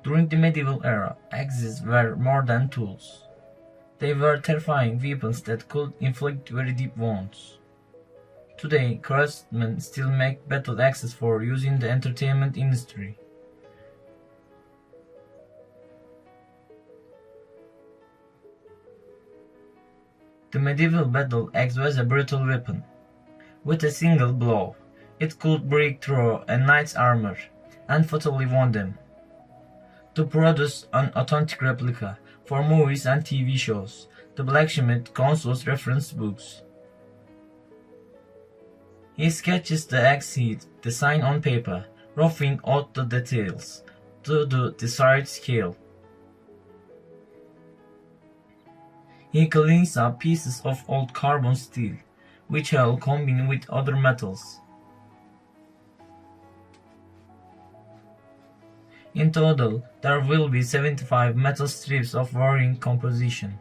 During the medieval era, axes were more than tools. They were terrifying weapons that could inflict very deep wounds. Today, craftsmen still make battle axes for use in the entertainment industry. The medieval battle axe was a brutal weapon. With a single blow, it could break through a knight's armor and fatally wound them. To produce an authentic replica for movies and TV shows, the blacksmith consults reference books. He sketches the axe head design on paper, roughing out the details to the desired scale. He cleans up pieces of old carbon steel, which he'll combine with other metals. In total, there will be 75 metal strips of varying composition.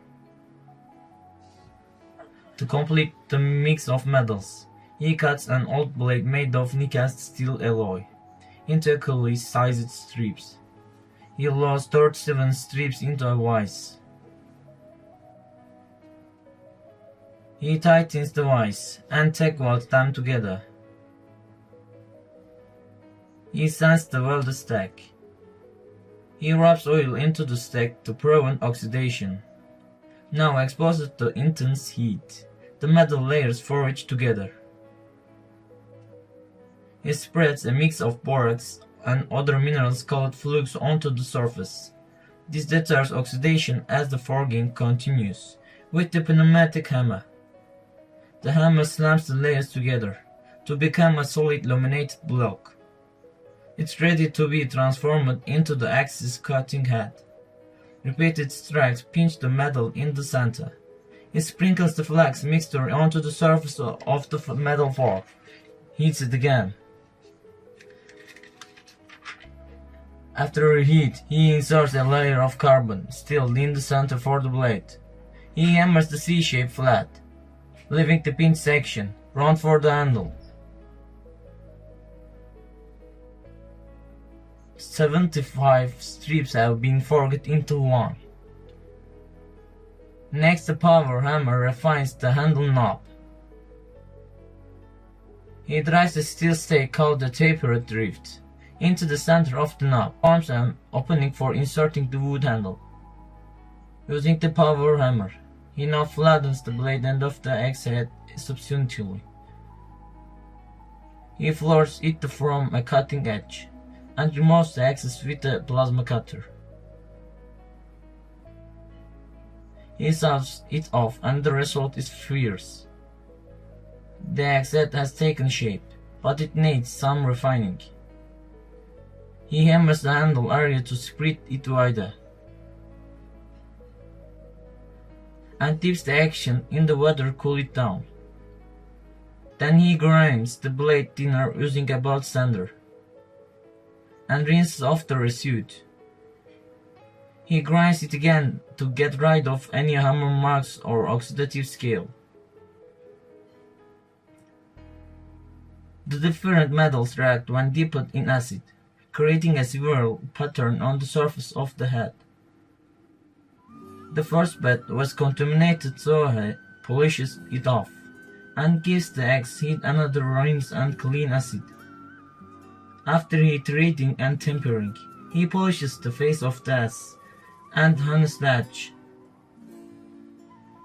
To complete the mix of metals, he cuts an old blade made of nicast steel alloy into equally sized strips. He loads 37 strips into a vise. He tightens the vise and tack welds them together. He sands the welded stack. He rubs oil into the stack to prevent oxidation. Now exposed to intense heat, the metal layers forge together. He spreads a mix of borax and other minerals called flux onto the surface. This deters oxidation as the forging continues with the pneumatic hammer. The hammer slams the layers together to become a solid laminated block. It's ready to be transformed into the axe's cutting head. Repeated strikes pinch the metal in the center. He sprinkles the flax mixture onto the surface of the metal fork. Heats it again. After a heat, he inserts a layer of carbon steel in the center for the blade. He hammers the C-shape flat, leaving the pinch section round for the handle. 75 strips have been forged into one. Next, the power hammer refines the handle knob. He drives the steel stake called the tapered rift into the center of the knob, forms an opening for inserting the wood handle. Using the power hammer, he now flattens the blade end of the axe head substantially. He floors it from a cutting edge and removes the axis with a plasma cutter. He saws it off and the result is fierce. The axe head has taken shape, but it needs some refining. He hammers the handle area to spread it wider and dips the action in the water to cool it down. Then he grinds the blade thinner using a belt sander and rinses off the residue. He grinds it again to get rid of any hammer marks or oxidative scale. The different metals react when dipped in acid, creating a swirl pattern on the surface of the head. The first bed was contaminated, so he polishes it off and gives the axe head another rinse and clean acid. After heat treating and tempering, he polishes the face of the axe and harness latch.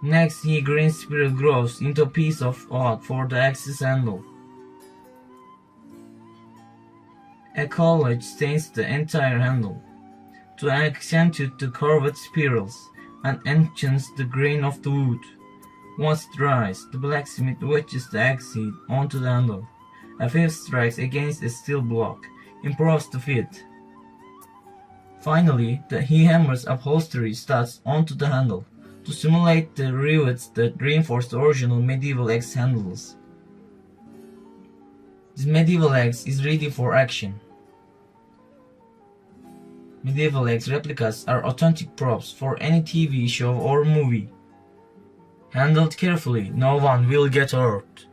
Next, he grinds spiral grooves into a piece of oak for the axe's handle. A college stains the entire handle to accentuate the curved spirals and enhance the grain of the wood. Once it dries, the blacksmith wedges the axe head onto the handle. A few strikes against a steel block improves the fit. Finally, he hammers upholstery studs onto the handle to simulate the rivets that reinforce the original medieval axe handles. This medieval axe is ready for action. Medieval axe replicas are authentic props for any TV show or movie. Handled carefully, no one will get hurt.